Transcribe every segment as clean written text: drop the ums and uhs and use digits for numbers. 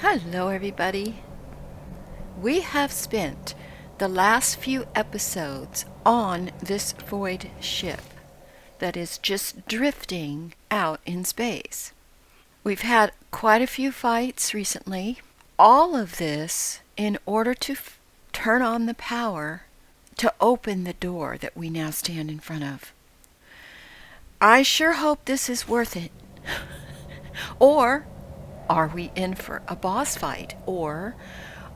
Hello, everybody. We have spent the last few episodes on this void ship that is just drifting out in space. We've had quite a few fights recently. All of this in order to turn on the power to open the door that we now stand in front of. I sure hope this is worth it. Or are we in for a boss fight? Or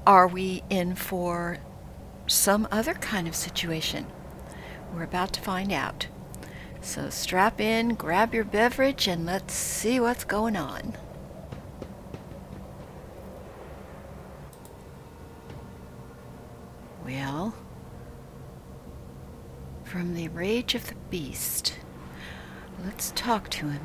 are we in for some other kind of situation? We're about to find out. So strap in, grab your beverage, and let's see what's going on. Well, from the rage of the beast, let's talk to him.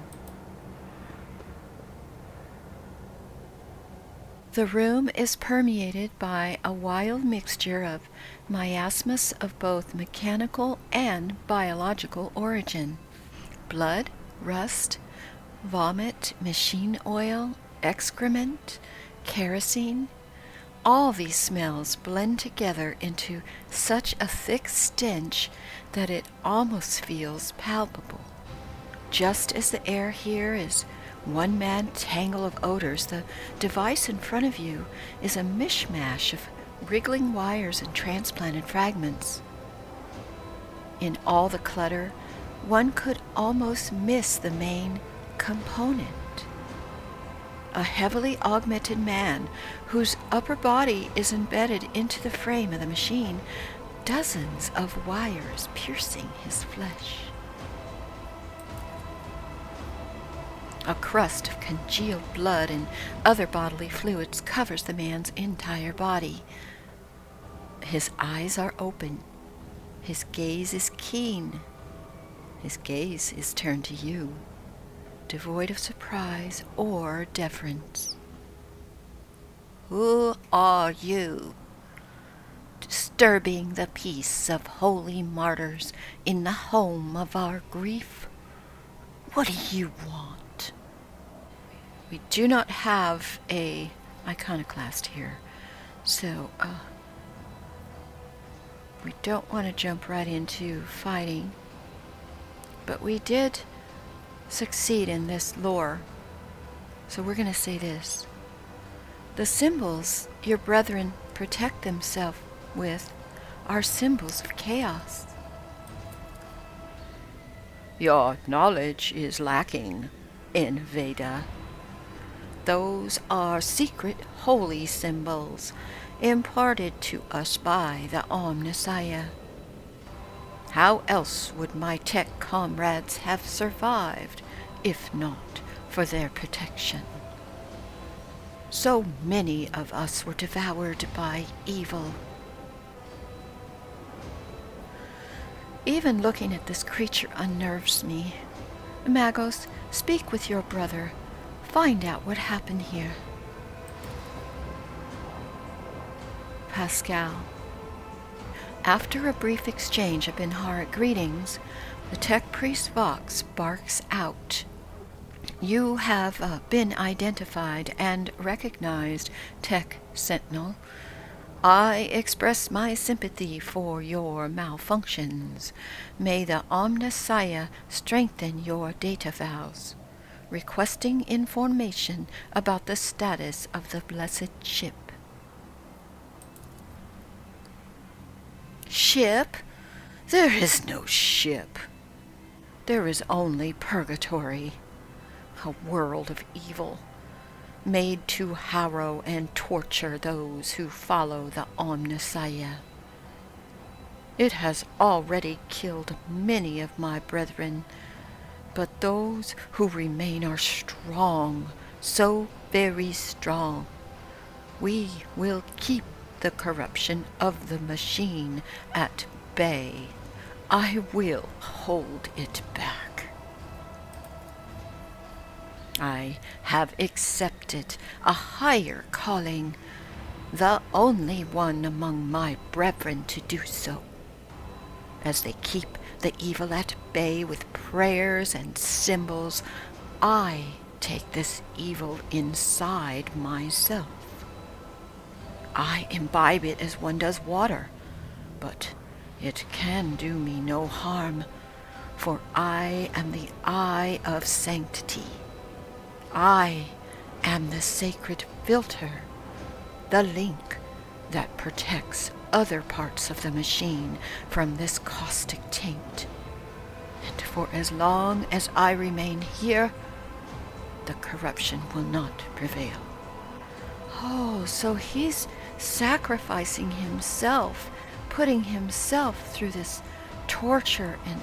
The room is permeated by a wild mixture of miasmas of both mechanical and biological origin. Blood, rust, vomit, machine oil, excrement, kerosene. All these smells blend together into such a thick stench that it almost feels palpable. Just as the air here is one mad tangle of odors, the device in front of you is a mishmash of wriggling wires and transplanted fragments. In all the clutter, one could almost miss the main component. A heavily augmented man whose upper body is embedded into the frame of the machine, dozens of wires piercing his flesh. A crust of congealed blood and other bodily fluids covers the man's entire body. His eyes are open. His gaze is keen. His gaze is turned to you, devoid of surprise or deference. Who are you? Disturbing the peace of holy martyrs in the home of our grief? What do you want? We do not have a iconoclast here, so we don't want to jump right into fighting, but we did succeed in this lore, so we're going to say this. The symbols your brethren protect themselves with are symbols of chaos. Your knowledge is lacking, Invader. Those are secret holy symbols imparted to us by the Omnissiah. How else would my tech comrades have survived if not for their protection? So many of us were devoured by evil. Even looking at this creature unnerves me. Magos, speak with your brother. Find out what happened here. Pascal. After a brief exchange of Benharic greetings, the tech priest Vox barks out. You have been identified and recognized, Tech Sentinel. I express my sympathy for your malfunctions. May the Omnissiah strengthen your data vows. Requesting information about the status of the blessed ship. Ship? There is no ship. There is only purgatory, a world of evil, made to harrow and torture those who follow the Omnissiah. It has already killed many of my brethren, but those who remain are strong, so very strong. We will keep the corruption of the machine at bay. I will hold it back. I have accepted a higher calling, the only one among my brethren to do so. As they keep the evil at bay with prayers and symbols, I take this evil inside myself. I imbibe it as one does water, but it can do me no harm, for I am the eye of sanctity. I am the sacred filter, the link that protects other parts of the machine from this caustic taint. And for as long as I remain here, the corruption will not prevail. Oh, so he's sacrificing himself, putting himself through this torture and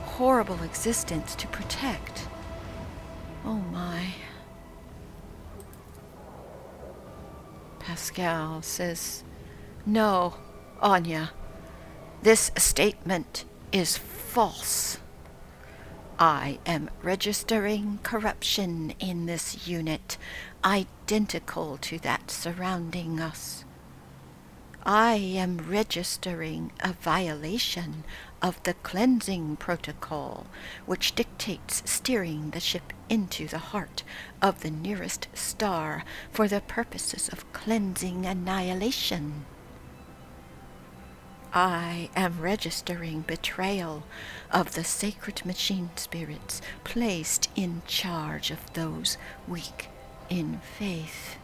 horrible existence to protect. Oh my. Pascal says, "No, Anya, this statement is false. I am registering corruption in this unit, identical to that surrounding us. I am registering a violation of the cleansing protocol, which dictates steering the ship into the heart of the nearest star for the purposes of cleansing annihilation. I am registering betrayal of the sacred machine spirits placed in charge of those weak in faith."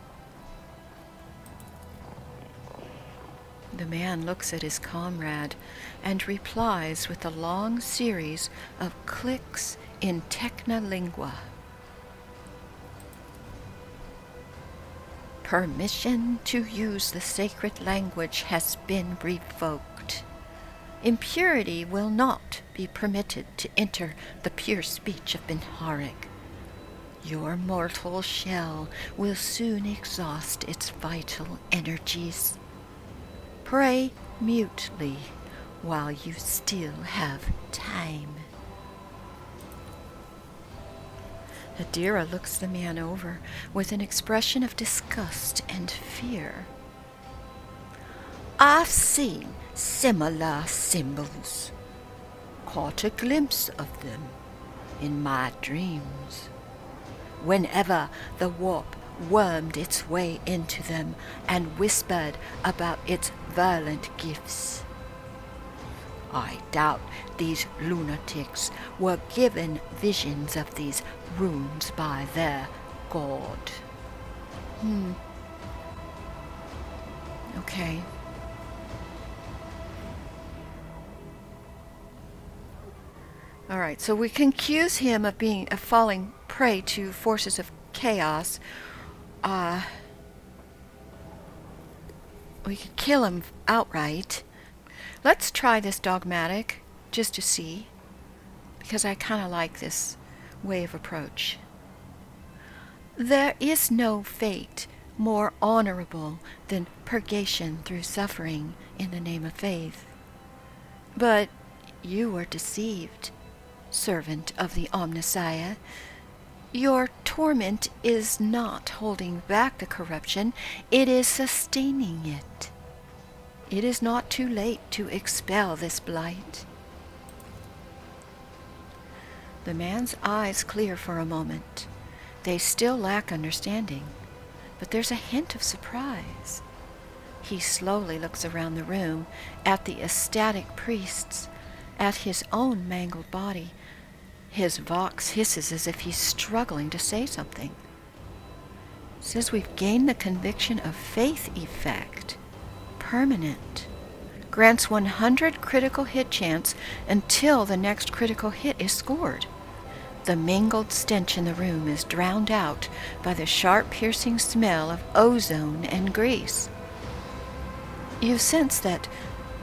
The man looks at his comrade and replies with a long series of clicks in technolingua. "Permission to use the sacred language has been revoked. Impurity will not be permitted to enter the pure speech of Benharig. Your mortal shell will soon exhaust its vital energies. Pray mutely while you still have time." Adira looks the man over with an expression of disgust and fear. "I've seen similar symbols, caught a glimpse of them in my dreams, whenever the warp wormed its way into them and whispered about its violent gifts. I doubt these lunatics were given visions of these runes by their god." Okay. All right, so we can accuse him of falling prey to forces of chaos. We could kill him outright. Let's try this dogmatic just to see, because I kind of like this way of approach. "There is no fate more honorable than purgation through suffering in the name of faith. But you were deceived, servant of the Omnissiah. Your torment is not holding back the corruption, it is sustaining it. It is not too late to expel this blight." The man's eyes clear for a moment. They still lack understanding, but there's a hint of surprise. He slowly looks around the room, at the ecstatic priests, at his own mangled body. His vox hisses as if he's struggling to say something. Says we've gained the conviction of faith effect. Permanent. Grants 100 critical hit chance until the next critical hit is scored. The mingled stench in the room is drowned out by the sharp piercing smell of ozone and grease. You sense that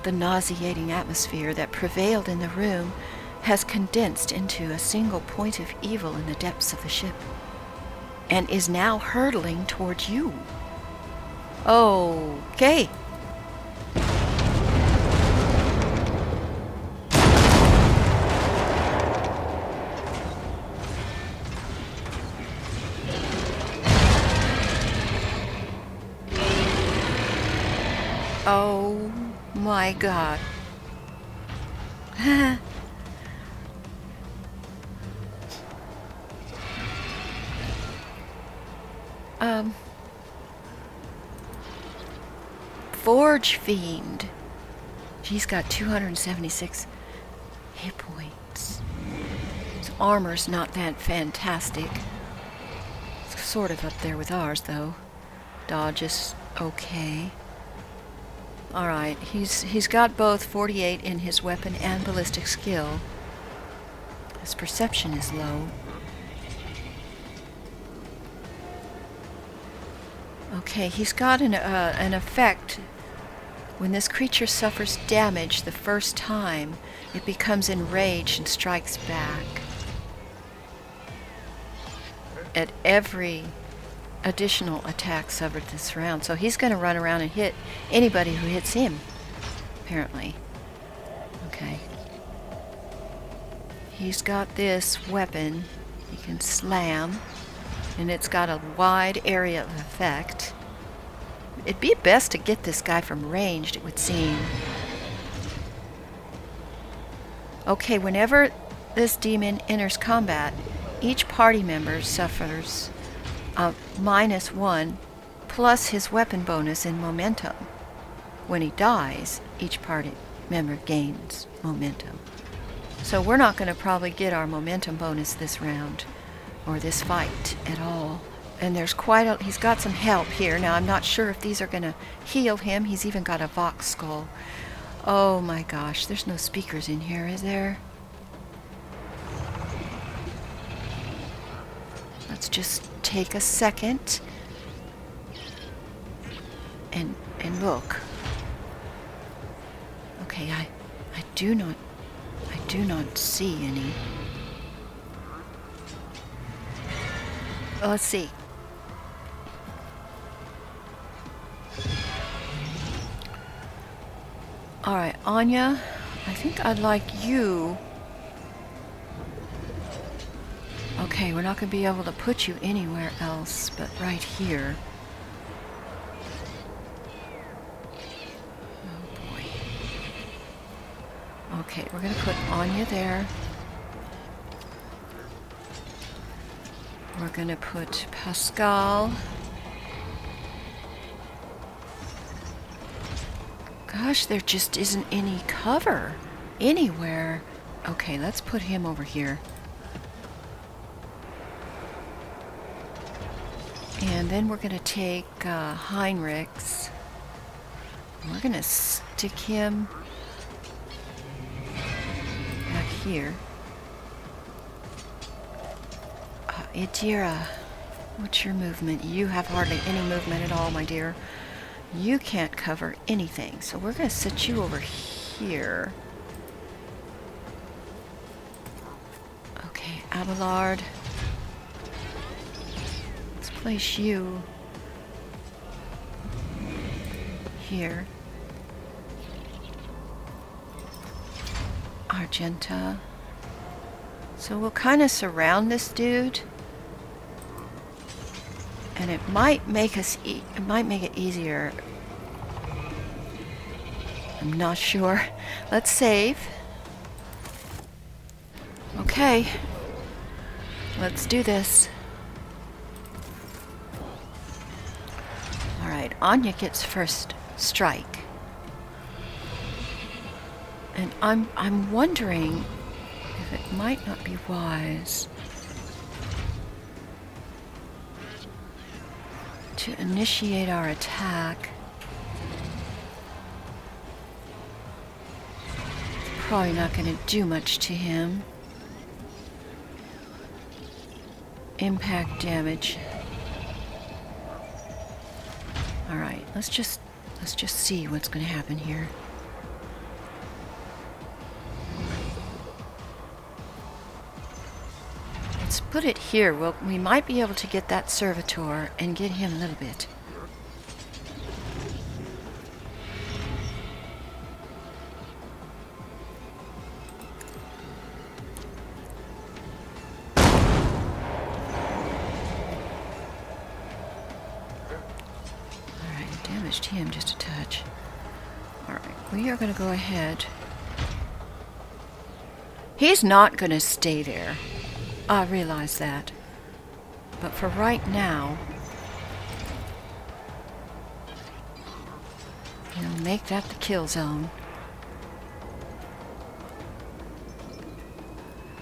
the nauseating atmosphere that prevailed in the room has condensed into a single point of evil in the depths of the ship, and is now hurtling towards you. Okay. Oh my God. Forgefiend. He's got 276 hit points. His armor's not that fantastic. It's sort of up there with ours, though. Dodge is okay. Alright, he's got both 48 in his weapon and ballistic skill. His perception is low. Okay, he's got an effect. When this creature suffers damage the first time, it becomes enraged and strikes back. At every additional attack suffered this round. So he's going to run around and hit anybody who hits him, apparently. Okay. He's got this weapon. He can slam, and it's got a wide area of effect. It'd be best to get this guy from ranged, it would seem. Okay, whenever this demon enters combat, each party member suffers -1 plus his weapon bonus in momentum. When he dies, each party member gains momentum. So we're not going to probably get our momentum bonus this round, or this fight at all. And there's he's got some help here. Now I'm not sure if these are going to heal him. He's even got a Vox skull. Oh my gosh, there's no speakers in here, is there? Let's just take a second and look. Okay, I do not see any. Well, let's see. All right, Anya, I think I'd like you. Okay, we're not going to be able to put you anywhere else but right here. Oh boy. Okay, we're going to put Anya there. We're going to put Pascal. Gosh, there just isn't any cover anywhere. Okay, let's put him over here. And then we're going to take Heinrichs. We're going to stick him back here. Idira, what's your movement? You have hardly any movement at all, my dear. You can't cover anything, so we're going to sit you over here. Okay, Abelard. Let's place you here. Argenta. So we'll kind of surround this dude. And it might make us it might make it easier. I'm not sure. Let's save. Okay. Let's do this. All right, Anya gets first strike. And I'm wondering if it might not be wise to initiate our attack. Probably not going to do much to him. Impact damage. All right, let's just see what's going to happen here. Let's put it here. Well, we might be able to get that servitor and get him a little bit. Alright, damaged him just a touch. Alright, we are going to go ahead. He's not going to stay there. I realize that. But for right now, We'll make that the kill zone.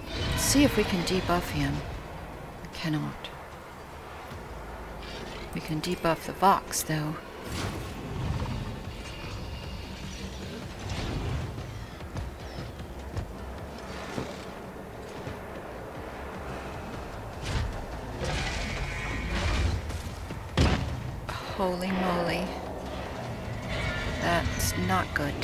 Let's see if we can debuff him. We cannot. We can debuff the Vox, though. Holy moly. That's not good.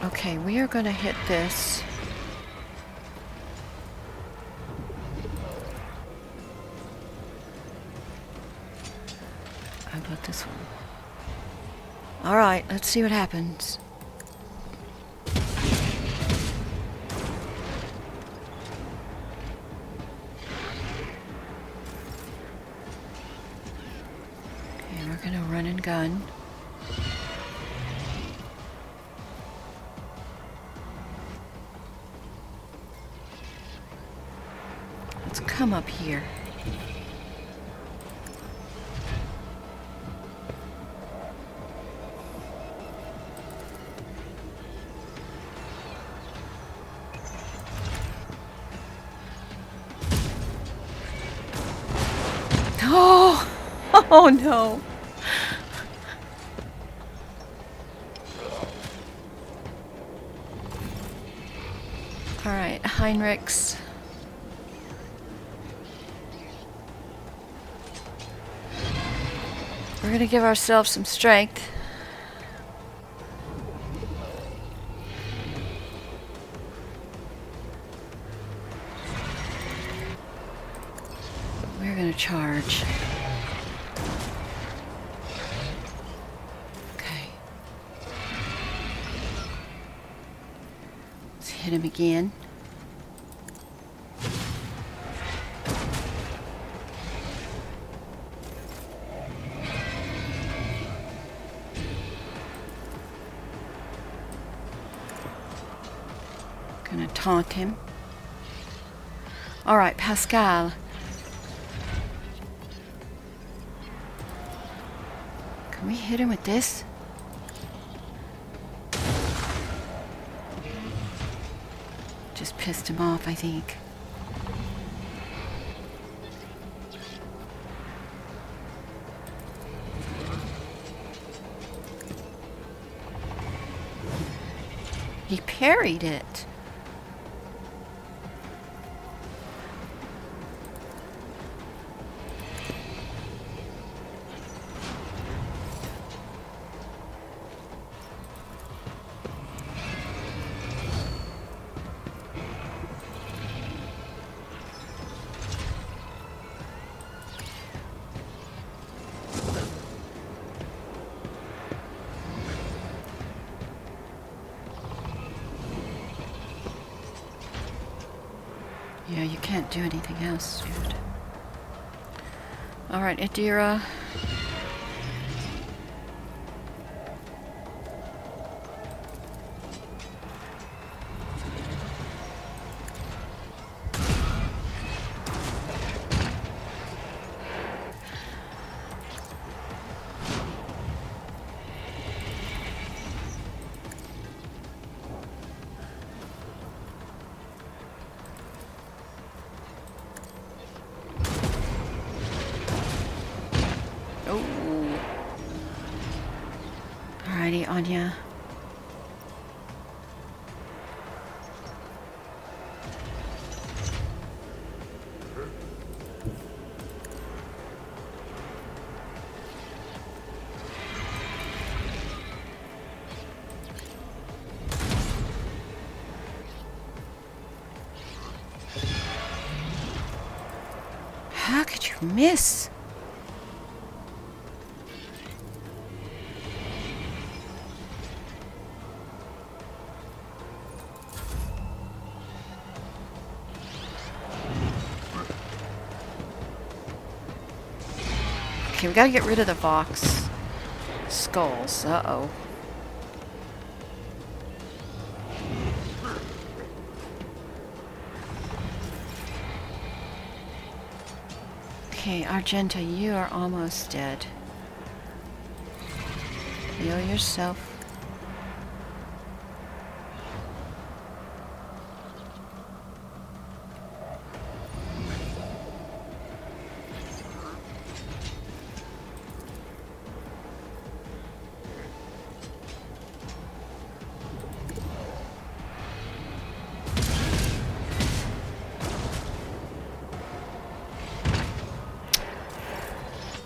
Okay, we are going to hit this. How about this one? Alright, let's see what happens. Okay, we're going to run and gun. Let's come up here. Oh! Oh no! Alright, Heinrichs. We're gonna give ourselves some strength. We're gonna charge. Okay. Let's hit him again. Gonna taunt him. Alright, Pascal. Can we hit him with this? Just pissed him off, I think. He parried it. Yeah, you can't do anything else, dude. Alright, Adira. Alrighty, Anya. How could you miss? Okay, we gotta get rid of the Vox. Skulls. Uh-oh. Okay, Argenta, you are almost dead. Heal yourself.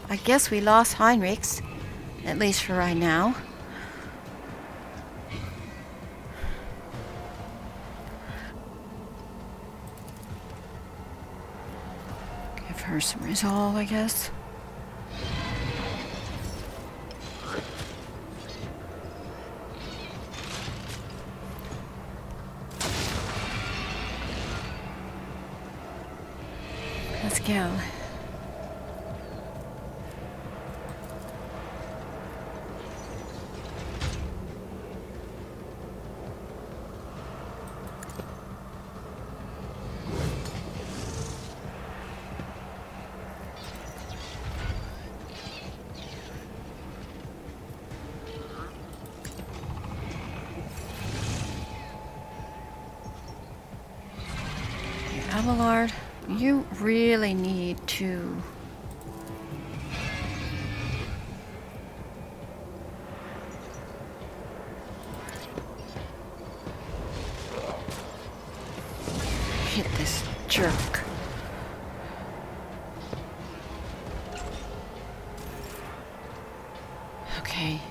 I guess we lost Heinrichs, at least for right now. Give her some resolve, I guess. Let's go. Abelard, you really need to hit this jerk. Okay.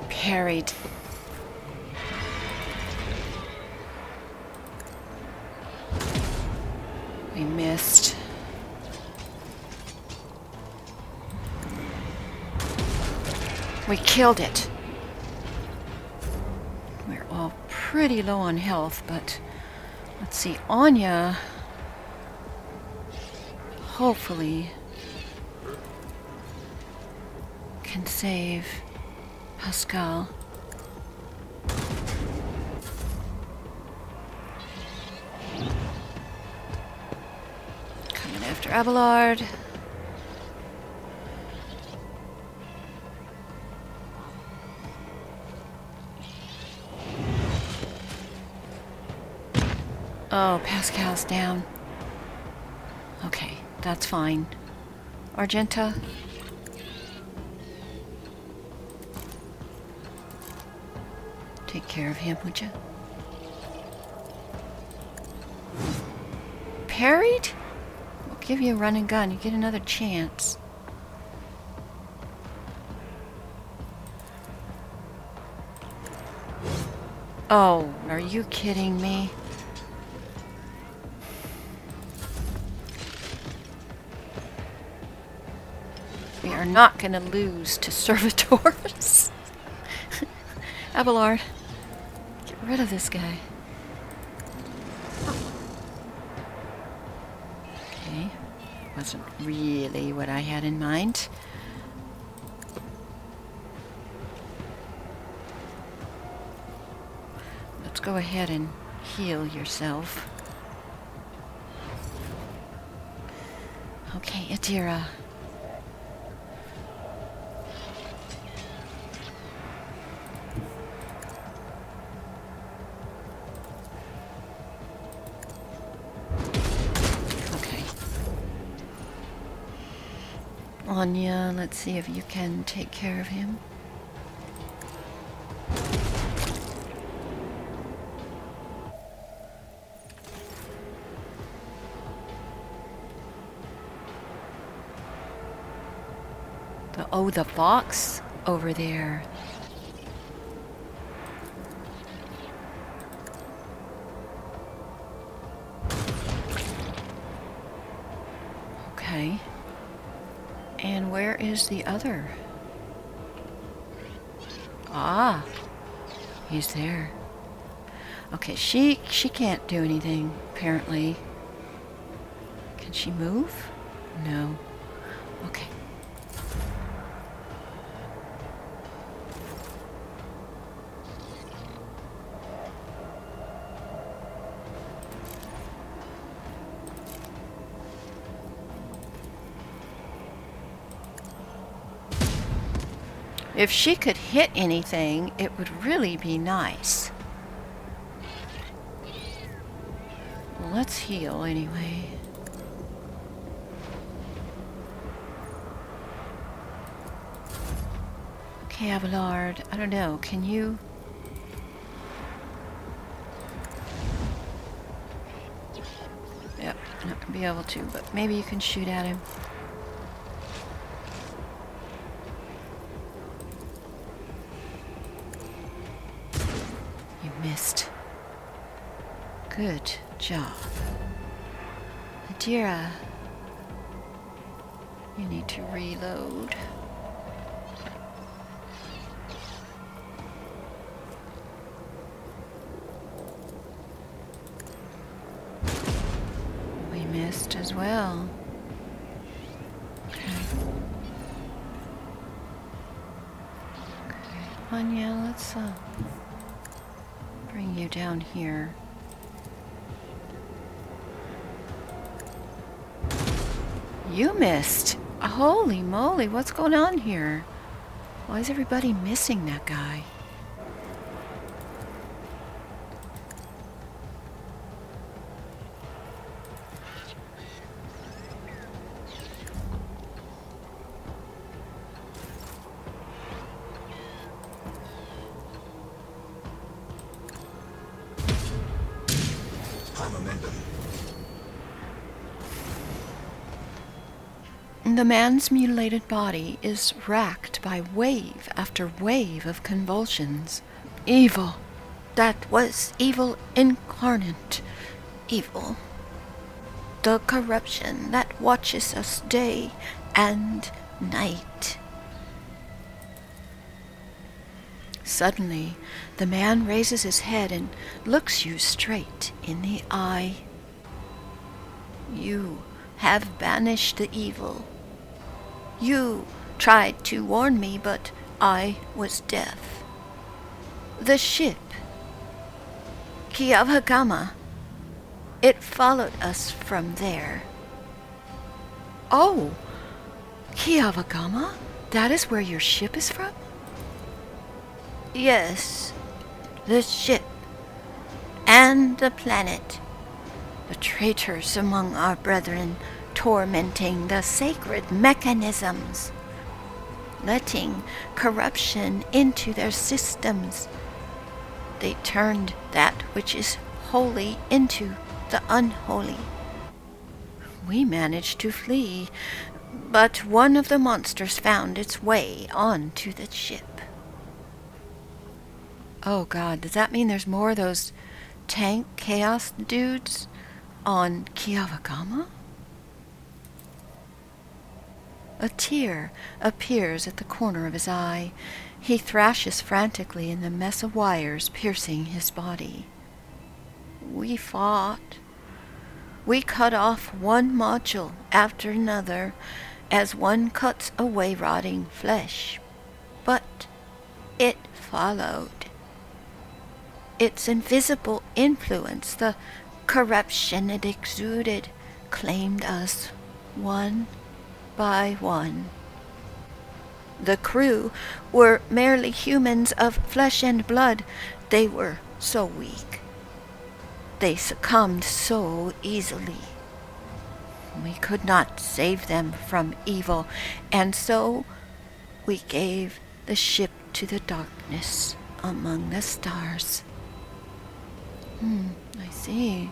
Parried. We missed. We killed it. We're all pretty low on health, but let's see, Anya hopefully can save Pascal. Coming after Abelard. Oh, Pascal's down. Okay, that's fine. Argenta. Take care of him, would you? Parried? We'll give you a run and gun. You get another chance. Oh, are you kidding me? We are not going to lose to servitors. Abelard, get rid of this guy. Okay, wasn't really what I had in mind. Let's go ahead and heal yourself. Okay, Adira. Anya, let's see if you can take care of him. The fox over there. Okay. And where is the other? Ah, he's there. Okay, she can't do anything, apparently. Can she move? No. Okay. If she could hit anything, it would really be nice. Well, let's heal anyway. Okay, Abelard, I don't know, can you... Yep, not gonna be able to, but maybe you can shoot at him. You missed. Good job. Adira, you need to reload. We missed as well. Okay. Anya, let's bring you down here. You missed. Holy moly, what's going on here? Why is everybody missing that guy? The man's mutilated body is racked by wave after wave of convulsions. Evil. That was evil incarnate. Evil. The corruption that watches us day and night. Suddenly, the man raises his head and looks you straight in the eye. You have banished the evil. You tried to warn me, but I was deaf. The ship, Kiavagama, it followed us from there. Oh, Kiavagama? That is where your ship is from? Yes, the ship and the planet. The traitors among our brethren tormenting the sacred mechanisms, letting corruption into their systems. They turned that which is holy into the unholy. We managed to flee, but one of the monsters found its way onto the ship. Oh God, does that mean there's more of those tank chaos dudes on Kiavagama? A tear appears at the corner of his eye. He thrashes frantically in the mess of wires piercing his body. We fought. We cut off one module after another as one cuts away rotting flesh. But it followed. Its invisible influence, the corruption it exuded, claimed us one by one. The crew were merely humans of flesh and blood. They were so weak. They succumbed so easily. We could not save them from evil, and so we gave the ship to the darkness among the stars. I see.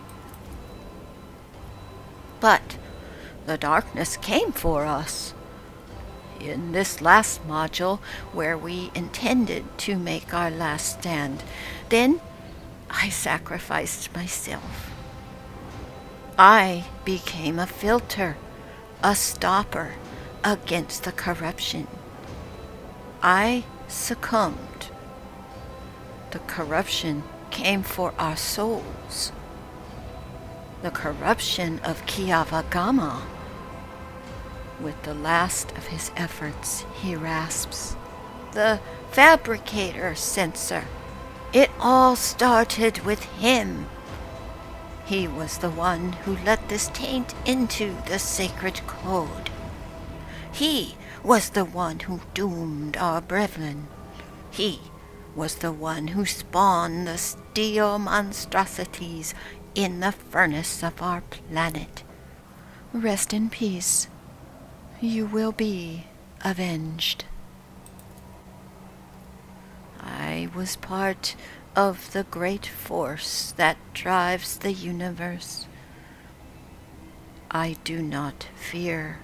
But the darkness came for us. In this last module, where we intended to make our last stand, then I sacrificed myself. I became a filter, a stopper against the corruption. I succumbed. The corruption came for our souls. the corruption of Kiavagama. With the last of his efforts, he rasps, "The fabricator censor. It all started with him. He was the one who let this taint into the sacred code. He was the one who doomed our brethren. He was the one who spawned the steel monstrosities in the furnace of our planet. Rest in peace. You will be avenged." I was part of the great force that drives the universe. I do not fear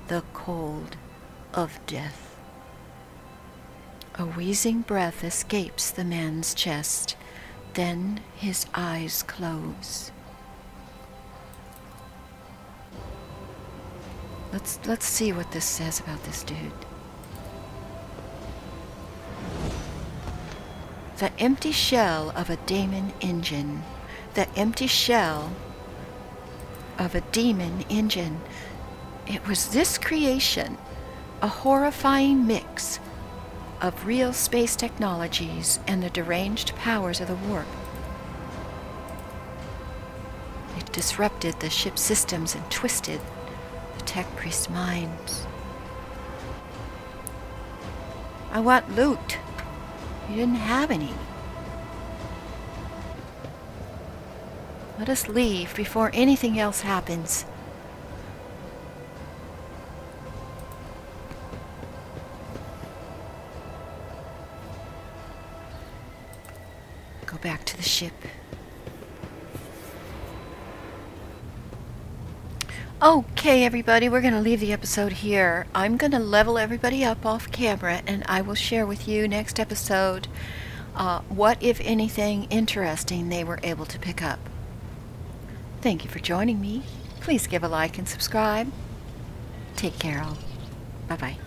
the cold of death. A wheezing breath escapes the man's chest. Then his eyes close. Let's see what this says about this dude. The empty shell of a demon engine. The empty shell of a demon engine. It was this creation, a horrifying mix of real space technologies and the deranged powers of the warp. It disrupted the ship's systems and twisted the tech priest's minds. I want loot. You didn't have any. Let us leave before anything else happens. Go back to the ship. Okay, everybody, we're going to leave the episode here. I'm going to level everybody up off camera, and I will share with you next episode what, if anything, interesting they were able to pick up. Thank you for joining me. Please give a like and subscribe. Take care all. Bye-bye.